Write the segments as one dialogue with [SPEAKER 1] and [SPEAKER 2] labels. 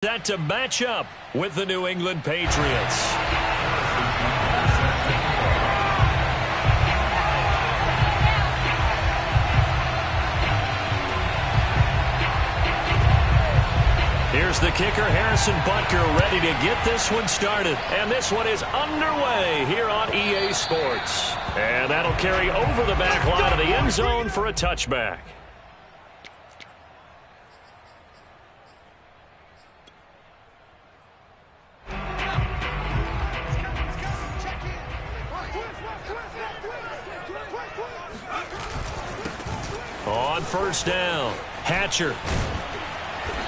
[SPEAKER 1] Set to match up with the New England Patriots. Here's the kicker, Harrison Butker, ready to get this one started. And this one is underway here on EA Sports. And that'll carry over the back line of the end zone for a touchback. On first down, Hatcher.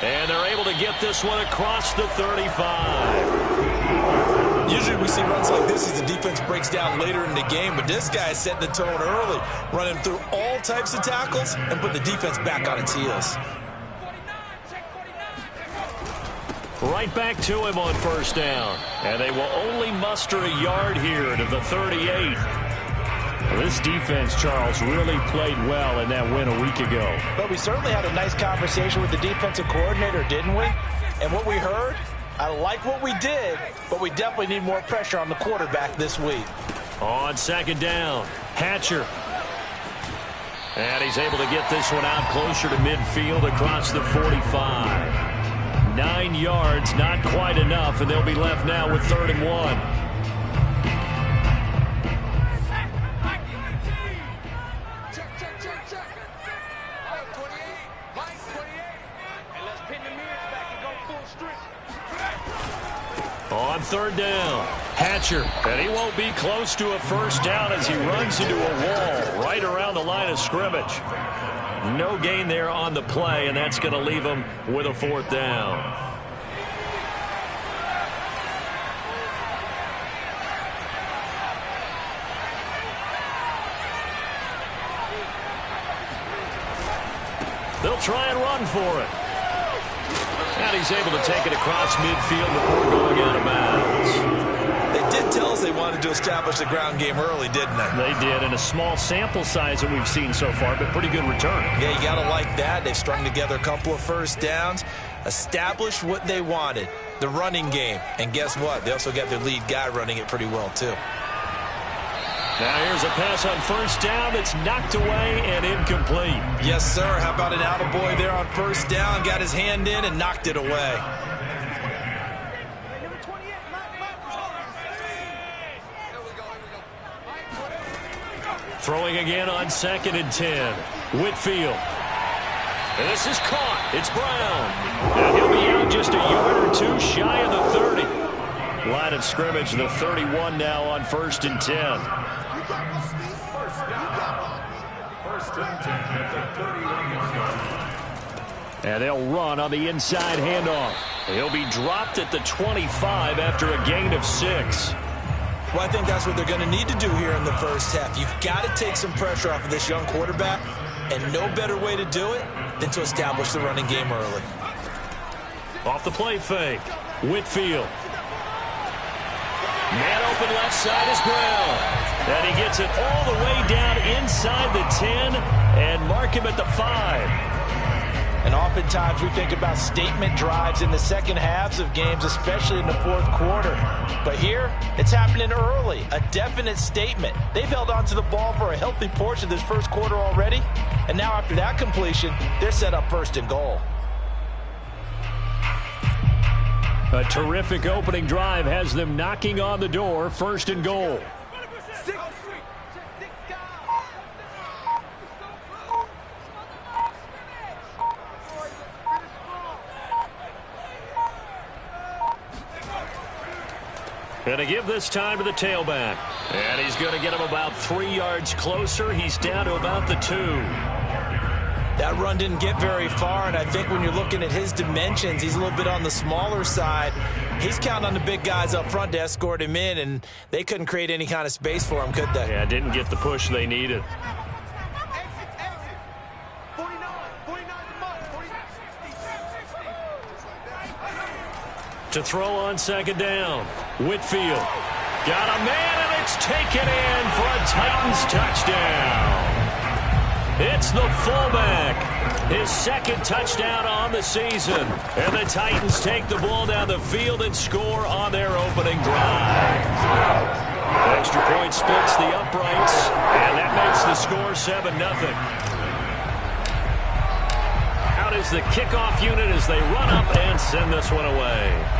[SPEAKER 1] And they're able to get this one across the 35.
[SPEAKER 2] Usually we see runs like this as the defense breaks down later in the game, but this guy is setting the tone early, running through all types of tackles and put the defense back on its heels.
[SPEAKER 1] Right back to him on first down. And they will only muster a yard here to the 38. This defense, Charles, really played well in that win a week ago.
[SPEAKER 3] But we certainly had a nice conversation with the defensive coordinator, didn't we? And what we heard, I like what we did, but we definitely need more pressure on the quarterback this week.
[SPEAKER 1] On second down, Hatcher. And he's able to get this one out closer to midfield across the 45. 9 yards, not quite enough, and they'll be left now with 3rd and 1. On 3rd down, Hatcher, and he won't be close to a first down as he runs into a wall right around the line of scrimmage. No gain there on the play, and that's going to leave him with a 4th down. They'll try and run for it. And he's able to take it across midfield before going out of bounds.
[SPEAKER 2] They did tell us they wanted to establish the ground game early, didn't they?
[SPEAKER 1] They did, and a small sample size that we've seen so far, but pretty good return.
[SPEAKER 2] Yeah, you got to like that. They've strung together a couple of first downs, established what they wanted, the running game. And guess what? They also got their lead guy running it pretty well, too.
[SPEAKER 1] Now here's a pass on first down that's knocked away and incomplete.
[SPEAKER 2] Yes, sir. How about an attaboy there on first down? Got his hand in and knocked it away.
[SPEAKER 1] Throwing again on 2nd and 10. Whitfield. And this is caught. It's Brown. And he'll be out just a yard or two shy of the 30. Line of scrimmage, the 31 now on 1st and 10. And they'll run on the inside handoff. He'll be dropped at the 25 after a gain of 6.
[SPEAKER 2] Well, I think that's what they're going to need to do here in the first half. You've got to take some pressure off of this young quarterback, and no better way to do it than to establish the running game early.
[SPEAKER 1] Off the play fake, Whitfield. Man open left side is Brown. And he gets it all the way down inside the 10 and mark him at the 5.
[SPEAKER 3] And oftentimes we think about statement drives in the second halves of games, especially in the 4th quarter. But here, it's happening early, a definite statement. They've held on to the ball for a healthy portion of this first quarter already. And now after that completion, they're set up 1st and goal.
[SPEAKER 1] A terrific opening drive has them knocking on the door, 1st and goal. Going to give this time to the tailback. And he's going to get him about 3 yards closer. He's down to about the 2.
[SPEAKER 2] That run didn't get very far, and I think when you're looking at his dimensions, he's a little bit on the smaller side. He's counting on the big guys up front to escort him in, and they couldn't create any kind of space for him, could they?
[SPEAKER 1] Yeah, didn't get the push they needed. To throw on 2nd down, Whitfield. Got a man, and it's taken in for a Titans touchdown. It's the fullback. His second touchdown on the season. And the Titans take the ball down the field and score on their opening drive. Extra point splits the uprights, and that makes the score 7-0. Out is the kickoff unit as they run up and send this one away.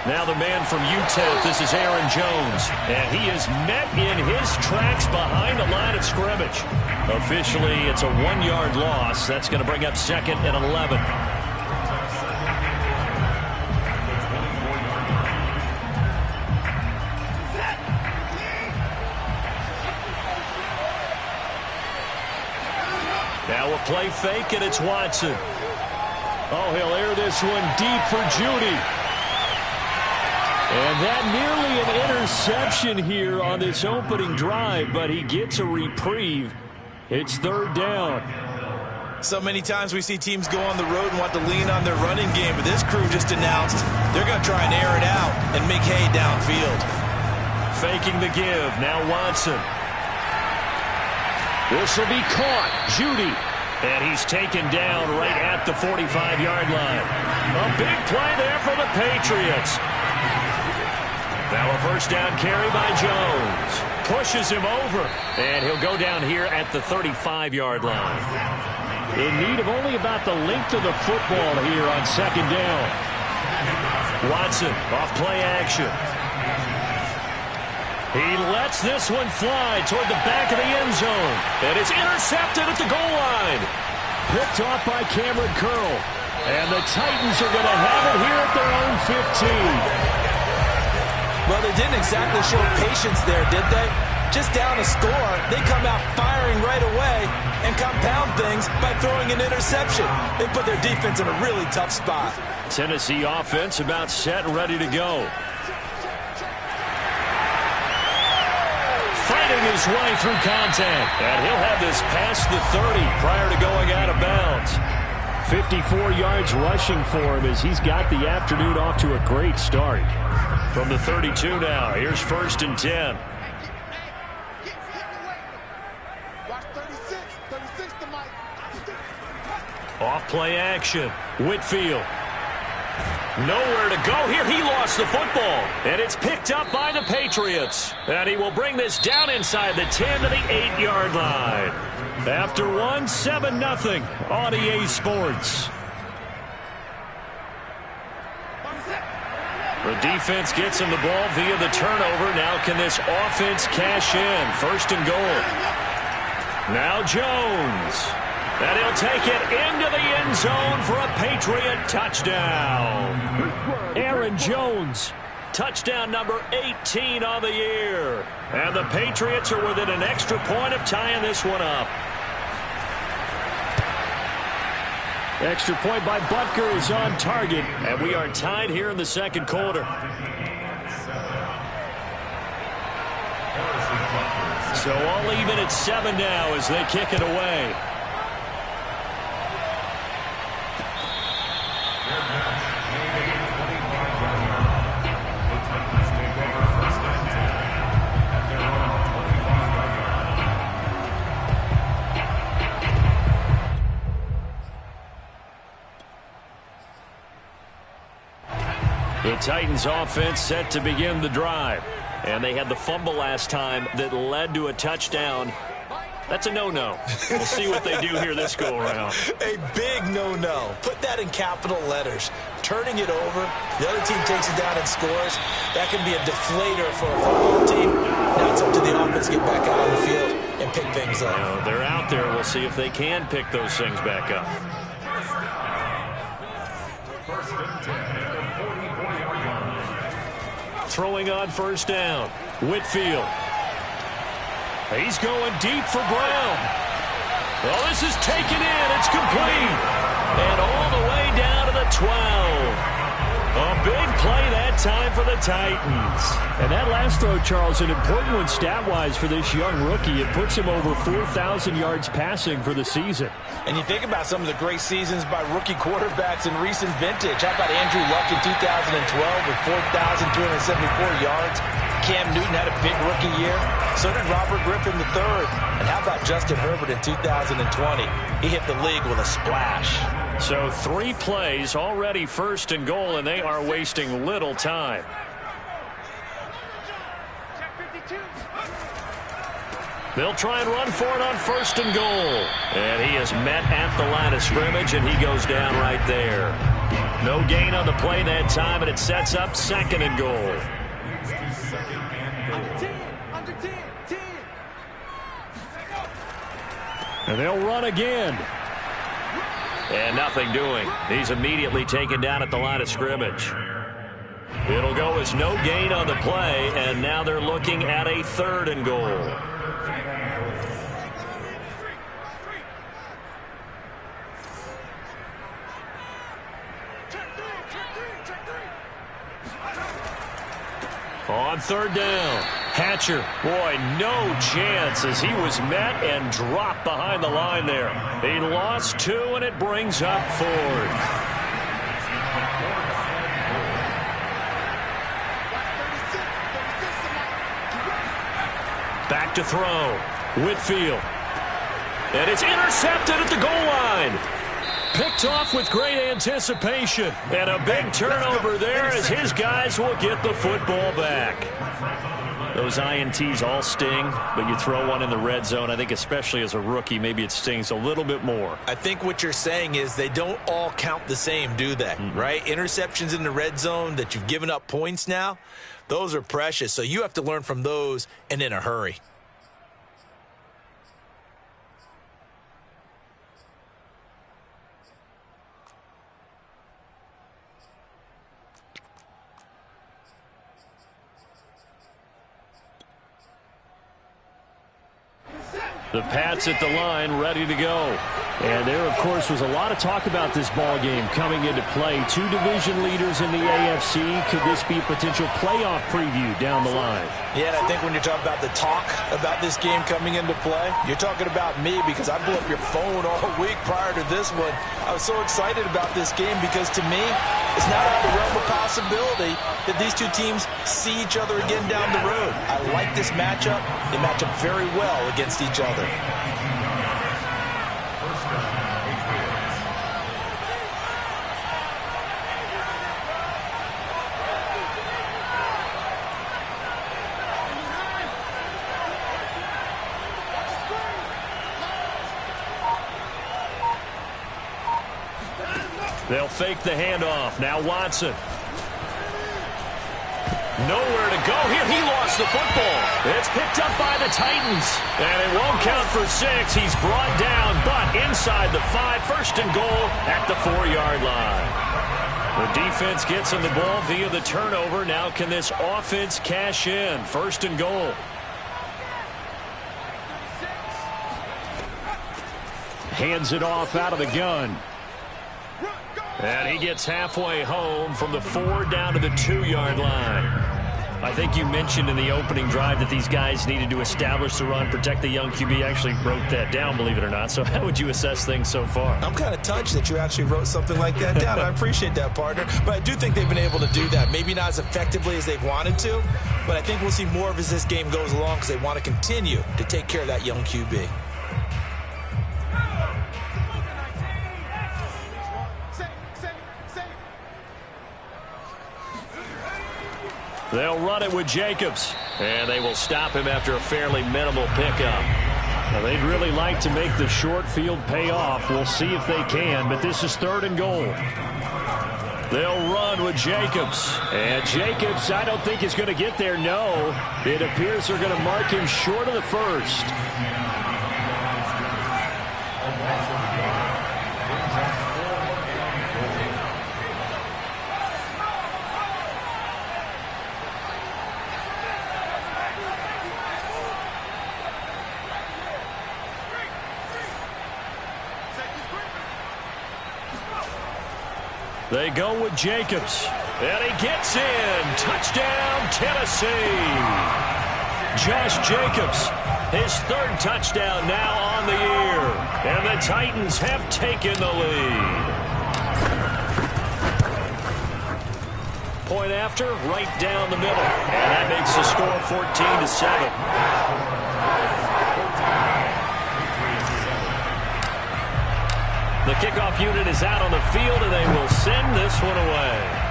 [SPEAKER 1] Now the man from UTEP, this is Aaron Jones, and he is met in his tracks behind the line of scrimmage. Officially, it's a 1-yard loss. That's going to bring up 2nd and 11. Now a play fake, and it's Watson. Oh, he'll air this one deep for Judy. And that nearly an interception here on this opening drive, but he gets a reprieve. It's 3rd down.
[SPEAKER 2] So many times we see teams go on the road and want to lean on their running game, but this crew just announced they're going to try and air it out and make hay downfield.
[SPEAKER 1] Faking the give. Now Watson. This will be caught. Judy. And he's taken down right at the 45-yard line. A big play there for the Patriots. Now a first down carry by Jones. Pushes him over. And he'll go down here at the 35-yard line. In need of only about the length of the football here on 2nd down. Watson off play action. He lets this one fly toward the back of the end zone. And it's intercepted at the goal line. Picked off by Cameron Curl. And the Titans are going to have it here at their own 15.
[SPEAKER 2] Well, they didn't exactly show patience there, did they? Just down a score, they come out firing right away and compound things by throwing an interception. They put their defense in a really tough spot.
[SPEAKER 1] Tennessee offense about set and ready to go. Fighting his way through contact. And he'll have this past the 30 prior to going out of bounds. 54 yards rushing for him as he's got the afternoon off to a great start. From the 32 now, here's 1st and 10. Off play action. Whitfield. Nowhere to go here. He lost the football. And it's picked up by the Patriots. And he will bring this down inside the 10 to the 8-yard line. After 7-0 on EA Sports. The defense gets him the ball via the turnover. Now can this offense cash in? 1st and goal. Now Jones. And he'll take it into the end zone for a Patriot touchdown. Aaron Jones. Touchdown number 18 on the year. And the Patriots are within an extra point of tying this one up. Extra point by Butker is on target. And we are tied here in the 2nd quarter. So all even at 7 now as they kick it away. The Titans offense set to begin the drive. And they had the fumble last time that led to a touchdown. That's a no-no. We'll see what they do here this go-around.
[SPEAKER 2] A big no-no. Put that in capital letters. Turning it over, the other team takes it down and scores. That can be a deflator for a football team. Now it's up to the offense to get back out on the field and pick things up.
[SPEAKER 1] Now, they're out there. We'll see if they can pick those things back up. Throwing on 1st down. Whitfield. He's going deep for Brown. Well, this is taken in. It's complete. And all the way down to the 12. A big play that time for the Titans. And that last throw, Charles, an important one stat-wise for this young rookie. It puts him over 4,000 yards passing for the season.
[SPEAKER 2] And you think about some of the great seasons by rookie quarterbacks in recent vintage. How about Andrew Luck in 2012 with 4,374 yards? Cam Newton had a big rookie year. So did Robert Griffin III. And how about Justin Herbert in 2020? He hit the league with a splash.
[SPEAKER 1] So 3 plays, already 1st and goal, and they are wasting little time. They'll try and run for it on 1st and goal. And he is met at the line of scrimmage, and he goes down right there. No gain on the play that time, and it sets up 2nd and goal. And they'll run again. And nothing doing. He's immediately taken down at the line of scrimmage. It'll go as no gain on the play, and now they're looking at a 3rd and goal. On 3rd down, Hatcher, boy, no chance as he was met and dropped behind the line there. He lost 2, and it brings up 4th. Back to throw, Whitfield. And it's intercepted at the goal line. Picked off with great anticipation. And a big turnover there as his guys will get the football back. Those INTs all sting, but you throw one in the red zone, I think especially as a rookie, maybe it stings a little bit more.
[SPEAKER 2] I think what you're saying is they don't all count the same, do they? Right? Interceptions in the red zone that you've given up points now, those are precious. So you have to learn from those and in a hurry.
[SPEAKER 1] The Pats at the line, ready to go. And there, of course, was a lot of talk about this ball game coming into play. 2 division leaders in the AFC. Could this be a potential playoff preview down the line?
[SPEAKER 2] Yeah, and I think when you're talking about the talk about this game coming into play, you're talking about me because I blew up your phone all week prior to this one. I was so excited about this game because, to me, it's not out of the realm of possibility that these 2 teams see each other again down the road. I like this matchup. They match up very well against each other.
[SPEAKER 1] They'll fake the handoff. Now Watson. Nowhere to go here. He lost the football. It's picked up by the Titans. And it won't count for 6. He's brought down, but inside the 5. 1st and goal at the 4-yard line. The defense gets him the ball via the turnover. Now can this offense cash in? 1st and goal. Hands it off out of the gun. And he gets halfway home from the 4 down to the 2-yard line. I think you mentioned in the opening drive that these guys needed to establish the run, protect the young QB. Actually wrote that down, believe it or not. So how would you assess things so far?
[SPEAKER 2] I'm kind of touched that you actually wrote something like that down. I appreciate that, partner. But I do think they've been able to do that. Maybe not as effectively as they've wanted to, but I think we'll see more of as this game goes along because they want to continue to take care of that young QB.
[SPEAKER 1] They'll run it with Jacobs, and they will stop him after a fairly minimal pickup. Now, they'd really like to make the short field pay off. We'll see if they can, but this is 3rd and goal. They'll run with Jacobs, and Jacobs, I don't think is going to get there. No, it appears they're going to mark him short of the 1st. They go with Jacobs. And he gets in. Touchdown, Tennessee. Josh Jacobs, his third touchdown now on the year. And the Titans have taken the lead. Point after, right down the middle. And that makes the score 14-7. The kickoff unit is out on the field, and they will send this one away.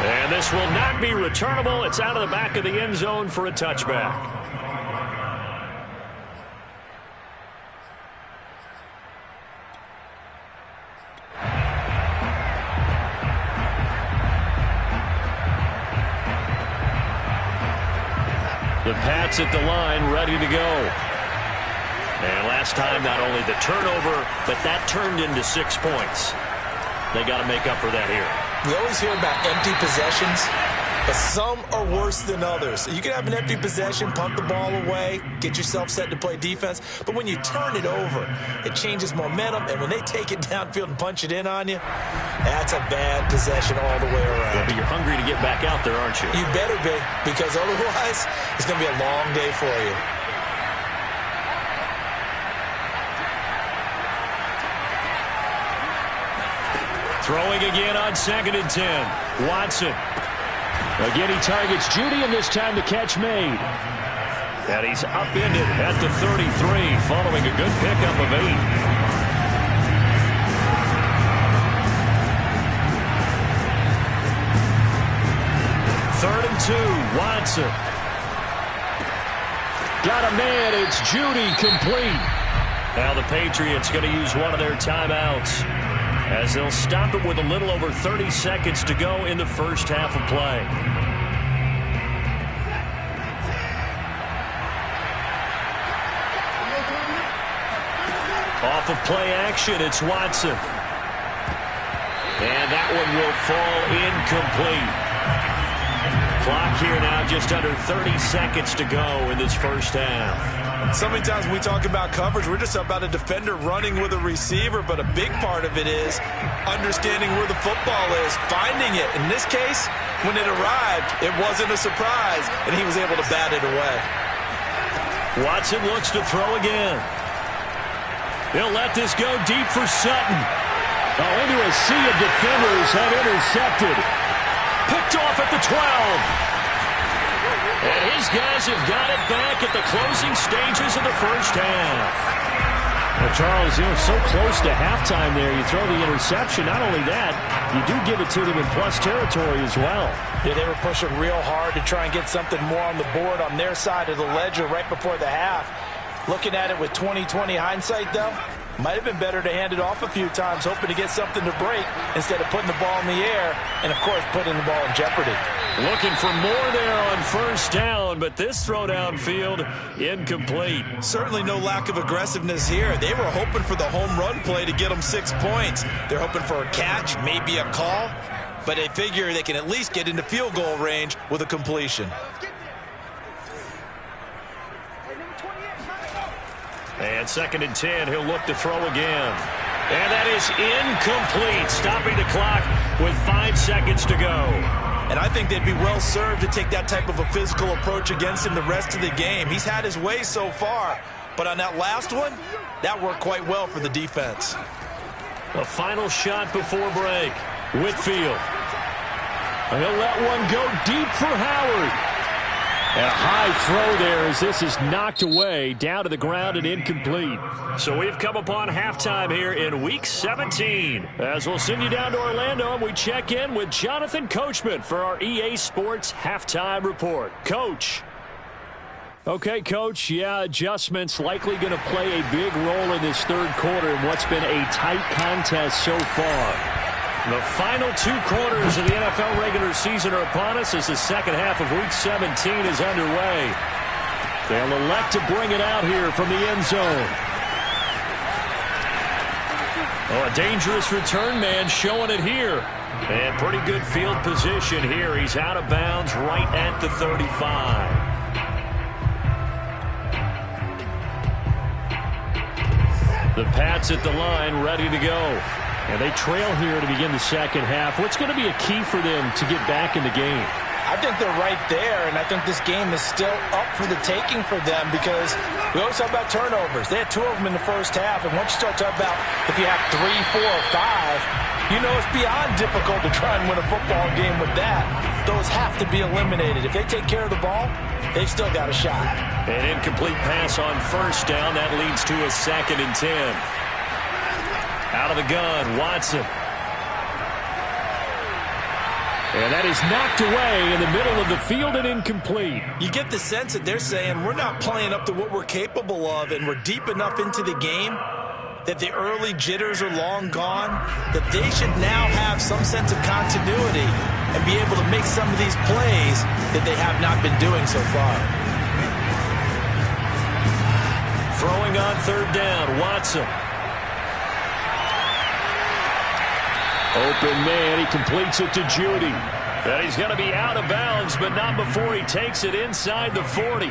[SPEAKER 1] And this will not be returnable. It's out of the back of the end zone for a touchback. The Pats at the line, ready to go. And last time, not only the turnover, but that turned into 6 points. They got to make up for that here.
[SPEAKER 2] We always hear about empty possessions, but some are worse than others. You can have an empty possession, punt the ball away, get yourself set to play defense, but when you turn it over, it changes momentum, and when they take it downfield and punch it in on you, that's a bad possession all the way around.
[SPEAKER 1] Yeah, but you're hungry to get back out there, aren't you?
[SPEAKER 2] You better be, because otherwise, it's going to be a long day for you.
[SPEAKER 1] Throwing again on 2nd and 10. Watson. Again, he targets Judy, and this time the catch made. And he's upended at the 33, following a good pickup of 8. Third and 2. Watson. Got a man. It's Judy, complete. Now the Patriots going to use one of their timeouts, as they'll stop it with a little over 30 seconds to go in the first half of play. Off of play action, it's Watson. And that one will fall incomplete. Clock here now, just under 30 seconds to go in this first half.
[SPEAKER 2] So many times when we talk about coverage, we're just about a defender running with a receiver, but a big part of it is understanding where the football is, finding it. In this case, when it arrived, it wasn't a surprise, and he was able to bat it away.
[SPEAKER 1] Watson looks to throw again. He'll let this go deep for Sutton. Oh, into a sea of defenders have intercepted. Picked off at the 12. And his guys have got it back at the closing stages of the first half. Well, Charles, so close to halftime there. You throw the interception. Not only that, you do give it to them in plus territory as well.
[SPEAKER 3] Yeah, they were pushing real hard to try and get something more on the board on their side of the ledger right before the half. Looking at it with 20/20 hindsight, though, might have been better to hand it off a few times, hoping to get something to break instead of putting the ball in the air and, of course, putting the ball in jeopardy.
[SPEAKER 1] Looking for more there on first down, but this throw downfield incomplete.
[SPEAKER 2] Certainly no lack of aggressiveness here. They were hoping for the home run play to get them 6 points. They're hoping for a catch, maybe a call, but they figure they can at least get into field goal range with a completion.
[SPEAKER 1] And 2nd and 10, he'll look to throw again. And that is incomplete, stopping the clock with 5 seconds to go.
[SPEAKER 2] And I think they'd be well served to take that type of a physical approach against him the rest of the game. He's had his way so far, but on that last one, that worked quite well for the defense.
[SPEAKER 1] A final shot before break. Whitfield. He'll let one go deep for Howard. And a high throw there as this is knocked away, down to the ground and incomplete. So we've come upon halftime here in Week 17. As we'll send you down to Orlando, and we check in with Jonathan Coachman for our EA Sports Halftime Report. Coach. Okay, Coach, adjustments likely going to play a big role in this third quarter in what's been a tight contest so far. The final 2 quarters of the NFL regular season are upon us as the second half of Week 17 is underway. They'll elect to bring it out here from the end zone. Oh, a dangerous return man showing it here. And pretty good field position here. He's out of bounds right at the 35. The Pats at the line, ready to go. And they trail here to begin the second half. What's going to be a key for them to get back in the game?
[SPEAKER 3] I think they're right there, and I think this game is still up for the taking for them because we always talk about turnovers. They had 2 of them in the first half, and once you start talking about if you have 3, 4, or 5, you know it's beyond difficult to try and win a football game with that. Those have to be eliminated. If they take care of the ball, they've still got a shot.
[SPEAKER 1] An incomplete pass on first down. That leads to a 2nd and 10. Out of the gun, Watson. And that is knocked away in the middle of the field and incomplete.
[SPEAKER 3] You get the sense that they're saying we're not playing up to what we're capable of, and we're deep enough into the game that the early jitters are long gone, that they should now have some sense of continuity and be able to make some of these plays that they have not been doing so far.
[SPEAKER 1] Throwing on 3rd down, Watson. Open man, he completes it to Judy. And he's going to be out of bounds, but not before he takes it inside the 40.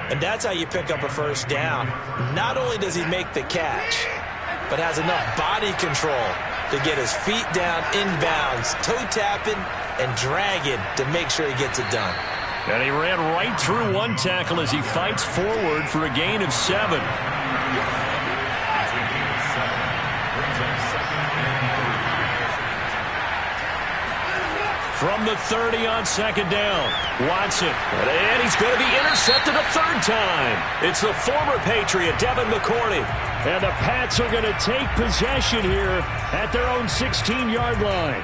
[SPEAKER 3] And that's how you pick up a first down. Not only does he make the catch, but has enough body control to get his feet down inbounds, toe tapping and dragging to make sure he gets it done.
[SPEAKER 1] And he ran right through one tackle as he fights forward for a gain of 7. From the 30 on 2nd down, Watson. And he's going to be intercepted a 3rd time. It's the former Patriot, Devin McCourty. And the Pats are going to take possession here at their own 16-yard line.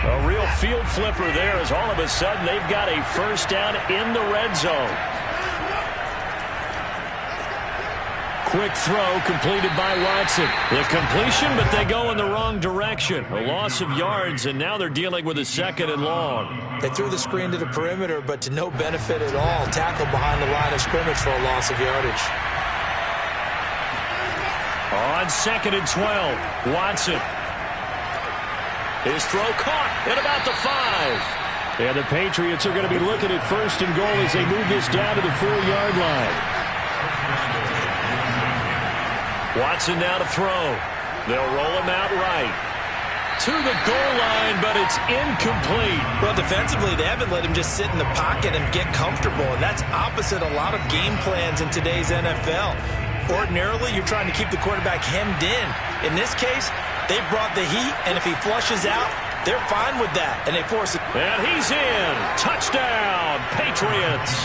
[SPEAKER 1] A real field flipper there as all of a sudden they've got a first down in the red zone. Quick throw completed by Watson. The completion, but they go in the wrong direction. A loss of yards, and now they're dealing with a 2nd and long.
[SPEAKER 3] They threw the screen to the perimeter, but to no benefit at all. Tackle behind the line of scrimmage for a loss of yardage.
[SPEAKER 1] On 2nd and 12, Watson. His throw caught at about the 5. And the Patriots are going to be looking at 1st and goal as they move this down to the 4-yard line. Watson now to throw. They'll roll him out right. To the goal line, but it's incomplete.
[SPEAKER 3] Well, defensively, they haven't let him just sit in the pocket and get comfortable, and that's opposite a lot of game plans in today's NFL. Ordinarily, you're trying to keep the quarterback hemmed in. In this case, they brought the heat, and if he flushes out, they're fine with that, and they force it.
[SPEAKER 1] And he's in. Touchdown, Patriots.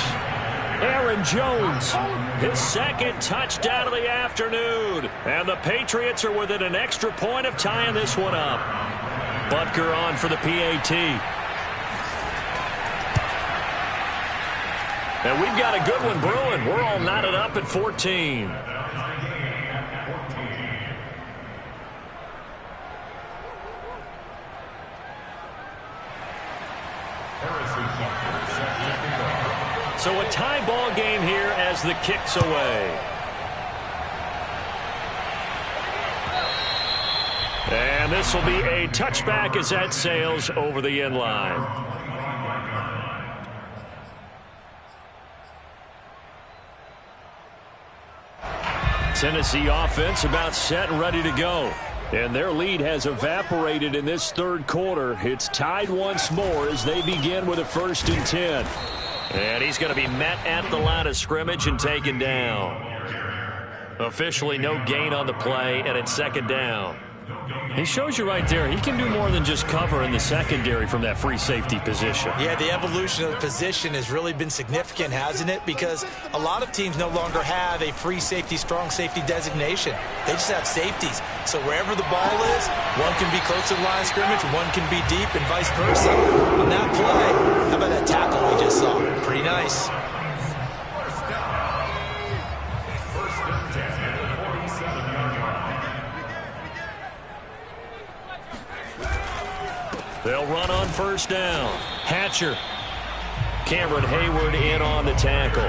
[SPEAKER 1] Aaron Jones, his 2nd touchdown of the afternoon. And the Patriots are within an extra point of tying this one up. Butker on for the PAT. And we've got a good one brewing. We're all knotted up at 14. So a tie ball game here as the kick's away. And this will be a touchback as that sails over the end line. Tennessee offense about set and ready to go. And their lead has evaporated in this 3rd quarter. It's tied once more as they begin with a 1st and 10. And he's going to be met at the line of scrimmage and taken down. Officially no gain on the play, and it's 2nd down. He shows you right there, he can do more than just cover in the secondary from that free safety position.
[SPEAKER 3] Yeah, the evolution of the position has really been significant, hasn't it? Because a lot of teams no longer have a free safety, strong safety designation. They just have safeties. So wherever the ball is, one can be close to the line of scrimmage, one can be deep, and vice versa. On that play, how about that tackle we just saw? Pretty nice.
[SPEAKER 1] They'll run on 1st down. Hatcher. Cameron Hayward in on the tackle.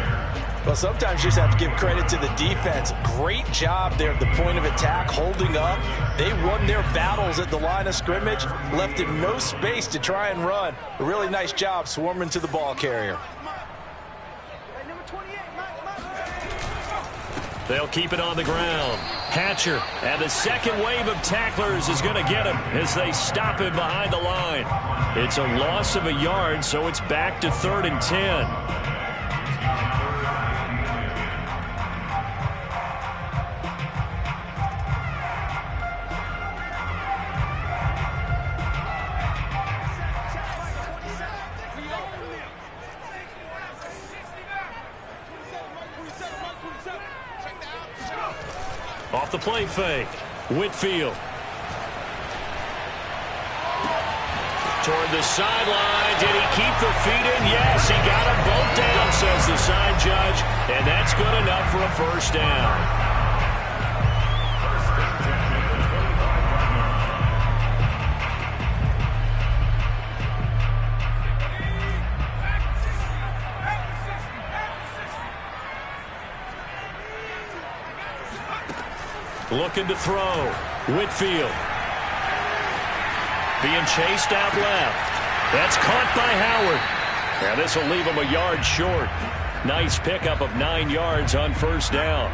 [SPEAKER 3] Well, sometimes you just have to give credit to the defense. Great job there at the point of attack, holding up. They won their battles at the line of scrimmage, left him no space to try and run. A really nice job swarming to the ball carrier.
[SPEAKER 1] They'll keep it on the ground. Hatcher, and the second wave of tacklers is going to get him as they stop him behind the line. It's a loss of a yard, so it's back to 3rd and 10. Off the play fake, Whitfield. Toward the sideline. Did he keep the feet in? Yes, he got them both down, says the side judge. And that's good enough for a first down. Looking to throw. Whitfield. Being chased out left. That's caught by Howard. And this will leave him a yard short. Nice pickup of 9 yards on first down.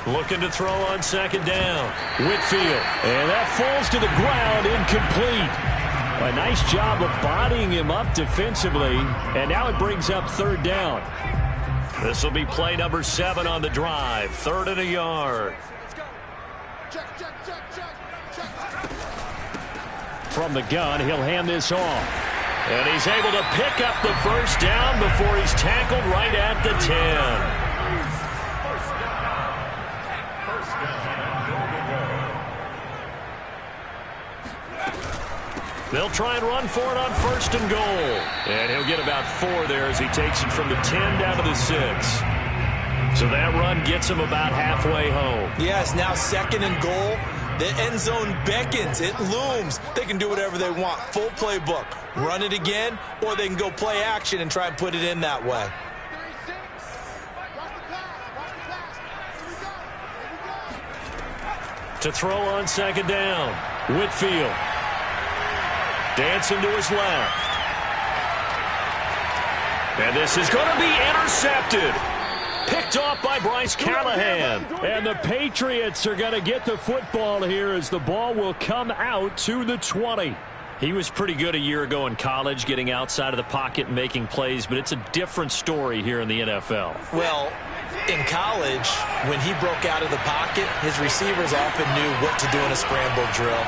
[SPEAKER 1] Looking to throw on second down. Whitfield. And that falls to the ground, incomplete. A nice job of bodying him up defensively, and now it brings up 3rd down. This will be play number 7 on the drive. 3rd and a yard. From the gun, he'll hand this off. And he's able to pick up the first down before he's tackled right at the 10. They'll try and run for it on 1st and goal. And he'll get about 4 there as he takes it from the 10 down to the 6. So that run gets him about halfway home.
[SPEAKER 2] Yes, now 2nd and goal. The end zone beckons. It looms. They can do whatever they want. Full playbook. Run it again, or they can go play action and try and put it in that way.
[SPEAKER 1] To throw on 2nd down. Whitfield. Dancing to his left. And this is going to be intercepted. Picked off by Bryce Callahan. And the Patriots are going to get the football here as the ball will come out to the 20. He was pretty good a year ago in college, getting outside of the pocket and making plays, but it's a different story here in the NFL.
[SPEAKER 2] Well, in college, when he broke out of the pocket, his receivers often knew what to do in a scramble drill.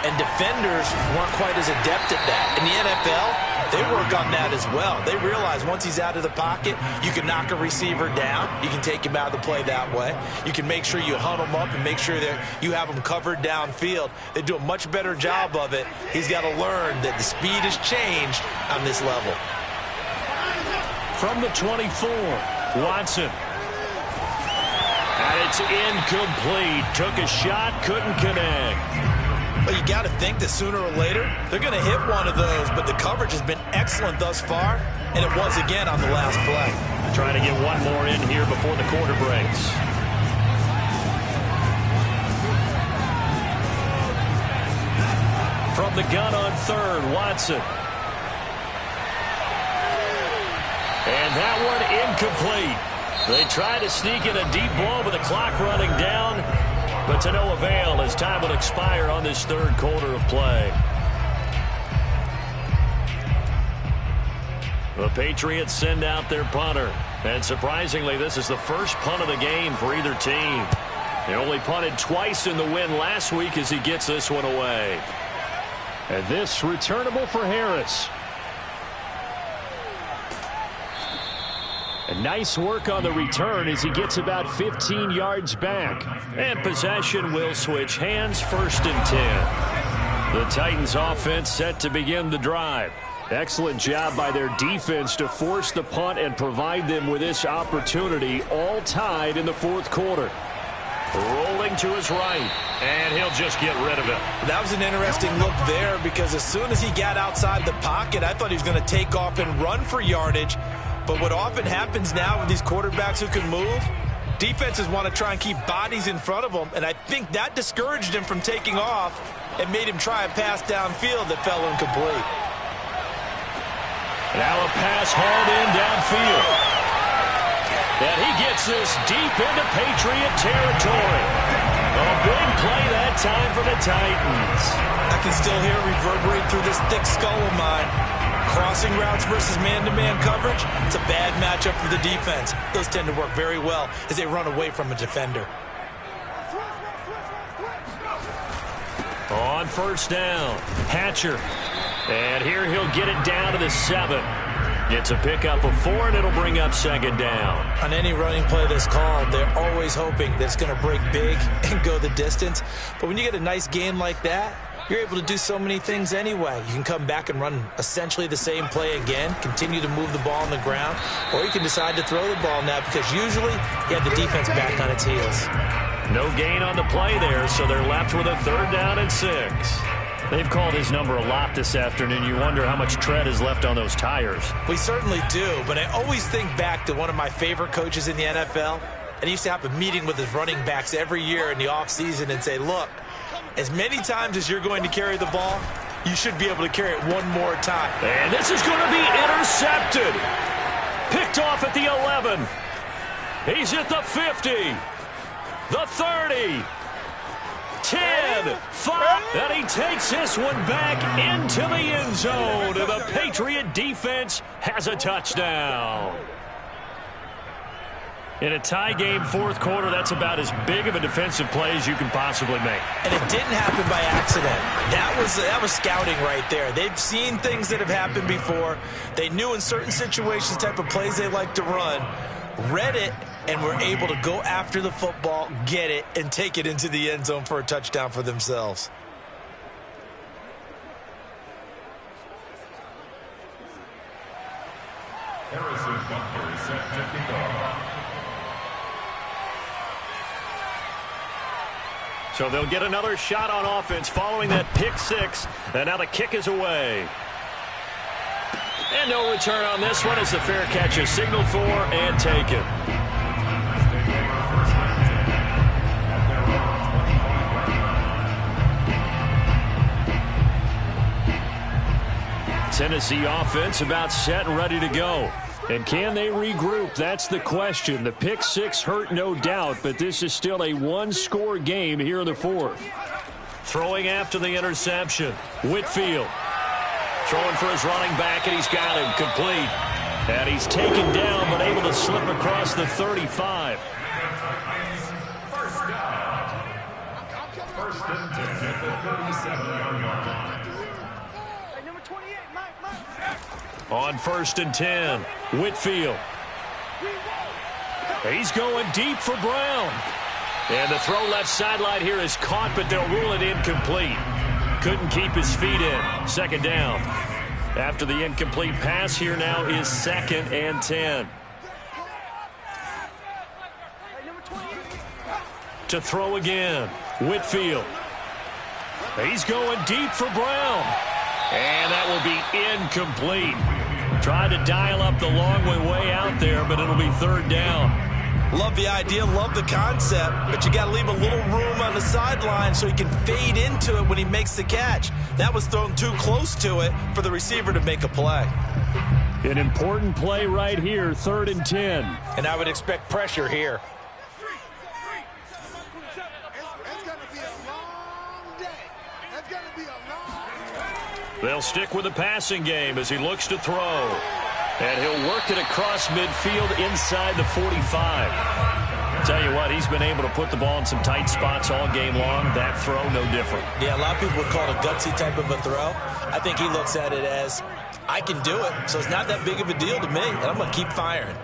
[SPEAKER 2] And defenders weren't quite as adept at that. In the NFL, they work on that as well. They realize once he's out of the pocket, you can knock a receiver down. You can take him out of the play that way. You can make sure you hunt him up and make sure that you have him covered downfield. They do a much better job of it. He's got to learn that the speed has changed on this level.
[SPEAKER 1] From the 24, Watson. And it's incomplete. Took a shot, couldn't connect.
[SPEAKER 2] Well, you got to think that sooner or later, they're going to hit one of those, but the coverage has been excellent thus far, and it was again on the last play.
[SPEAKER 1] Trying to get one more in here before the quarter breaks. From the gun on 3rd, Watson. And that one incomplete. They try to sneak in a deep ball with the clock running down, but to no avail as time will expire on this 3rd quarter of play. The Patriots send out their punter. And surprisingly, this is the first punt of the game for either team. They only punted twice in the win last week as he gets this one away. And this returnable for Harris. And nice work on the return as he gets about 15 yards back. And possession will switch hands, 1st and 10. The Titans offense set to begin the drive. Excellent job by their defense to force the punt and provide them with this opportunity, all tied in the 4th quarter. Rolling to his right, and he'll just get rid of it.
[SPEAKER 2] That was an interesting look there because as soon as he got outside the pocket, I thought he was going to take off and run for yardage. But what often happens now with these quarterbacks who can move, defenses want to try and keep bodies in front of them, and I think that discouraged him from taking off and made him try a pass downfield that fell incomplete.
[SPEAKER 1] Now a pass hauled in downfield. And he gets this deep into Patriot territory. A big play that time for the Titans.
[SPEAKER 2] I can still hear it reverberate through this thick skull of mine. Crossing routes versus man-to-man coverage, it's a bad matchup for the defense. Those tend to work very well as they run away from a defender.
[SPEAKER 1] On first down, Hatcher. And here he'll get it down to the 7. It's a pickup of 4, and it'll bring up second down.
[SPEAKER 2] On any running play that's called, they're always hoping that it's going to break big and go the distance. But when you get a nice gain like that, you're able to do so many things anyway. You can come back and run essentially the same play again, continue to move the ball on the ground, or you can decide to throw the ball now because usually you have the defense back on its heels.
[SPEAKER 1] No gain on the play there, so they're left with a 3rd down and 6. They've called his number a lot this afternoon. You wonder how much tread is left on those tires.
[SPEAKER 2] We certainly do, but I always think back to one of my favorite coaches in the NFL, and he used to have a meeting with his running backs every year in the offseason and say, look, as many times as you're going to carry the ball, you should be able to carry it one more time.
[SPEAKER 1] And this is going to be intercepted. Picked off at the 11. He's at the 50. The 30. 10, 5, and he takes this one back into the end zone. And the Patriot defense has a touchdown. In a tie game 4th quarter, that's about as big of a defensive play as you can possibly make.
[SPEAKER 2] And it didn't happen by accident. That was scouting right there. They've seen things that have happened before. They knew in certain situations the type of plays they like to run, read it, and were able to go after the football, get it, and take it into the end zone for a touchdown for themselves.
[SPEAKER 1] So they'll get another shot on offense following that pick 6, and now the kick is away. And no return on this one as the fair catch is signaled for and taken. Tennessee offense about set and ready to go. And can they regroup? That's the question. The pick 6 hurt, no doubt, but this is still a 1-score game here in the 4th. Throwing after the interception. Whitfield. Throwing for his running back, and he's got him complete. And he's taken down, but able to slip across the 35.
[SPEAKER 4] First and 10 at the 37-yard line.
[SPEAKER 1] On 1st and 10, Whitfield. He's going deep for Brown. And the throw left sideline here is caught, but they'll rule it incomplete. Couldn't keep his feet in. Second down. After the incomplete pass, here now is 2nd and 10. To throw again, Whitfield. He's going deep for Brown. And that will be incomplete. Tried to dial up the long way out there, but it'll be 3rd down.
[SPEAKER 2] Love the idea, love the concept, but you got to leave a little room on the sideline so he can fade into it when he makes the catch. That was thrown too close to it for the receiver to make a play.
[SPEAKER 1] An important play right here, 3rd and 10.
[SPEAKER 2] And I would expect pressure here.
[SPEAKER 1] They'll stick with the passing game as he looks to throw. And he'll work it across midfield inside the 45. Tell you what, he's been able to put the ball in some tight spots all game long. That throw, no different.
[SPEAKER 2] Yeah, a lot of people would call it a gutsy type of a throw. I think he looks at it as, I can do it, so it's not that big of a deal to me, and I'm going to keep firing.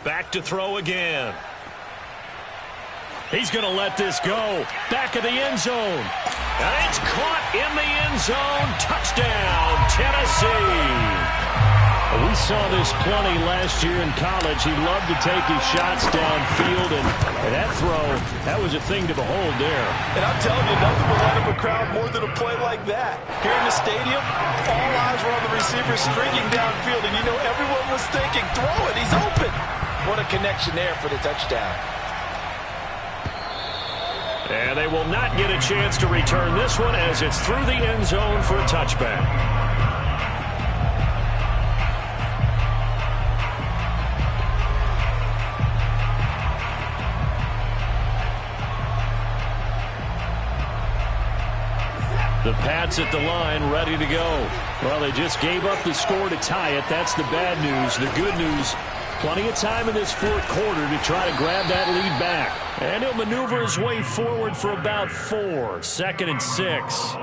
[SPEAKER 1] Back to throw again. He's going to let this go. Back of the end zone. And it's caught in the end zone. Touchdown, Tennessee. We saw this plenty last year in college. He loved to take his shots downfield, and that throw, that was a thing to behold there.
[SPEAKER 2] And I'm telling you, nothing will light up a crowd more than a play like that. Here in the stadium, all eyes were on the receiver streaking downfield, and you know everyone was thinking, throw it, he's open. What a connection there for the touchdown.
[SPEAKER 1] And they will not get a chance to return this one as it's through the end zone for a touchback. The Pats at the line, ready to go. Well, they just gave up the score to tie it. That's the bad news. The good news, plenty of time in this fourth quarter to try to grab that lead back. And he'll maneuver his way forward for about 4. 2nd and 6.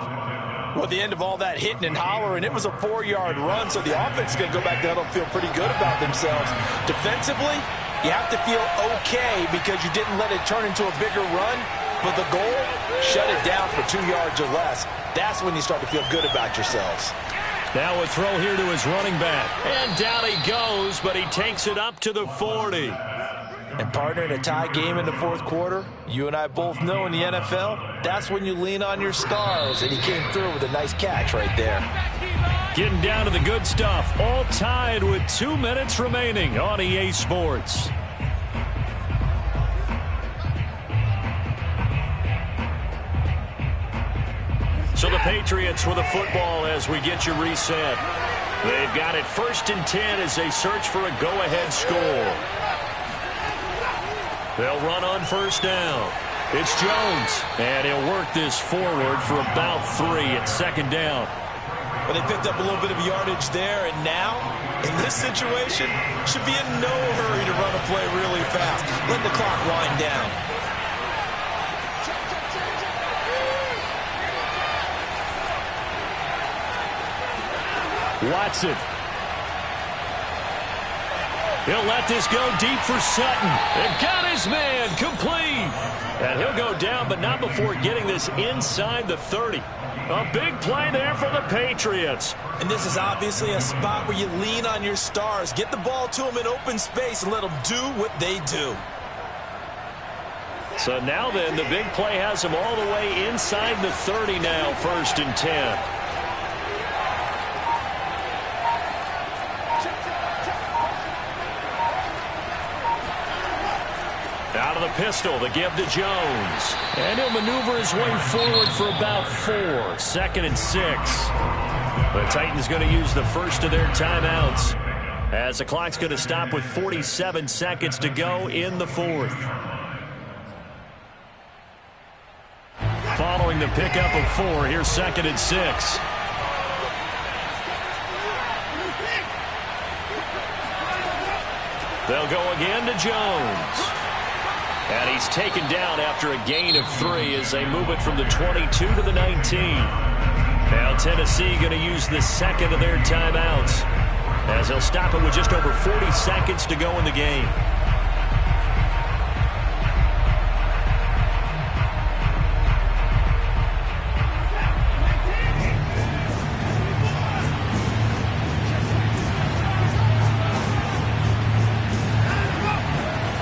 [SPEAKER 2] Well, at the end of all that hitting and hollering, it was a 4-yard run, so the offense is going to go back there and feel pretty good about themselves. Defensively, you have to feel okay because you didn't let it turn into a bigger run. But the goal, shut it down for 2 yards or less. That's when you start to feel good about yourselves.
[SPEAKER 1] Now a throw here to his running back. And down he goes, but he takes it up to the 40.
[SPEAKER 2] And partner, in a tie game in the fourth quarter, you and I both know in the NFL, that's when you lean on your stars. And he came through with a nice catch right there.
[SPEAKER 1] Getting down to the good stuff. All tied with 2 minutes remaining on EA Sports. So the Patriots with the football as we get you reset. They've got it 1st and 10 as they search for a go-ahead score. They'll run on 1st down. It's Jones, and he'll work this forward for about 3 at 2nd down.
[SPEAKER 2] Well, they picked up a little bit of yardage there, and now, in this situation, should be in no hurry to run a play really fast. Let the clock wind down.
[SPEAKER 1] Watson. He'll let this go deep for Sutton. And got his man complete. And he'll go down, but not before getting this inside the 30. A big play there for the Patriots.
[SPEAKER 2] And this is obviously a spot where you lean on your stars. Get the ball to them in open space and let them do what they do.
[SPEAKER 1] So now then, the big play has him all the way inside the 30 now, 1st and 10. Out of the pistol, the give to Jones. And he'll maneuver his way forward for about 4. 2nd and 6. The Titans going to use the first of their timeouts as the clock's going to stop with 47 seconds to go in the 4th. Following the pickup of 4, here's 2nd and 6. They'll go again to Jones. And he's taken down after a gain of 3 as they move it from the 22 to the 19. Now Tennessee going to use the second of their timeouts as they'll stop it with just over 40 seconds to go in the game.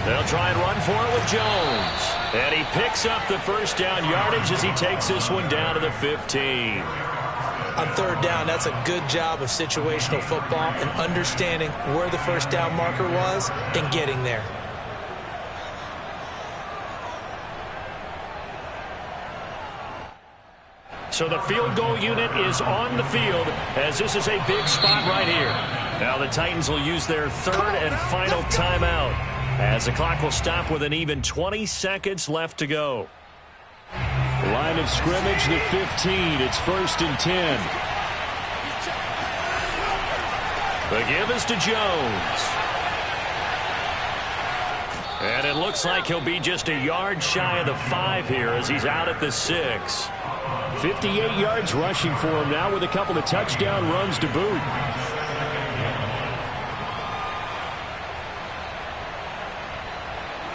[SPEAKER 1] They'll try and run for it with Jones. And he picks up the 1st down yardage as he takes this one down to the 15.
[SPEAKER 2] On 3rd down, that's a good job of situational football and understanding where the 1st down marker was and getting there.
[SPEAKER 1] So the field goal unit is on the field as this is a big spot right here. Now the Titans will use their 3rd and final timeout as the clock will stop with an even 20 seconds left to go. Line of scrimmage, the 15. It's 1st and 10. The give is to Jones. And it looks like he'll be just a yard shy of the 5 here as he's out at the 6. 58 yards rushing for him now with a couple of touchdown runs to boot.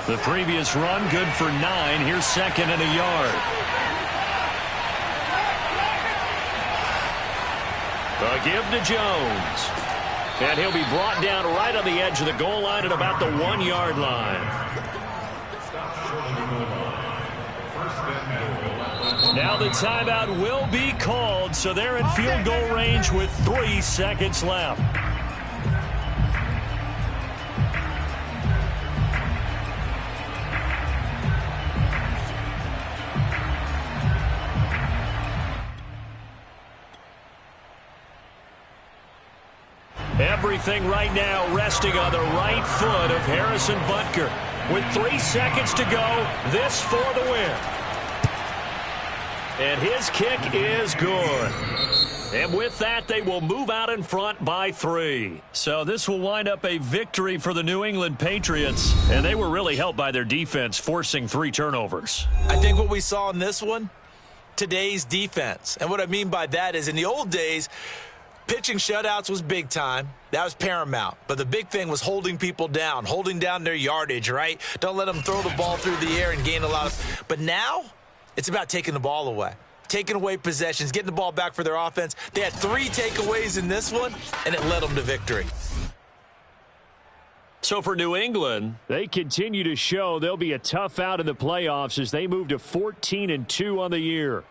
[SPEAKER 1] The previous run good for 9. Here's 2nd and a yard. The give to Jones. And he'll be brought down right on the edge of the goal line at about the 1-yard line. Now the timeout will be called, so they're in field goal range with 3 seconds left. everything right now resting on the right foot of Harrison Butker. With 3 seconds to go, this for the win. And his kick is good. And with that, they will move out in front by 3. So this will wind up a victory for the New England Patriots. And they were really helped by their defense, forcing 3 turnovers.
[SPEAKER 2] I think what we saw in this one, today's defense. And what I mean by that is in the old days, pitching shutouts was big time. That was paramount. But the big thing was holding people down, holding down their yardage, right? Don't let them throw the ball through the air and gain a lot of. But now it's about taking the ball away. Taking away possessions, getting the ball back for their offense. They had 3 takeaways in this one, and it led them to victory.
[SPEAKER 1] So for New England,
[SPEAKER 5] they continue to show they'll be a tough out in the playoffs as they move to 14-2 on the year.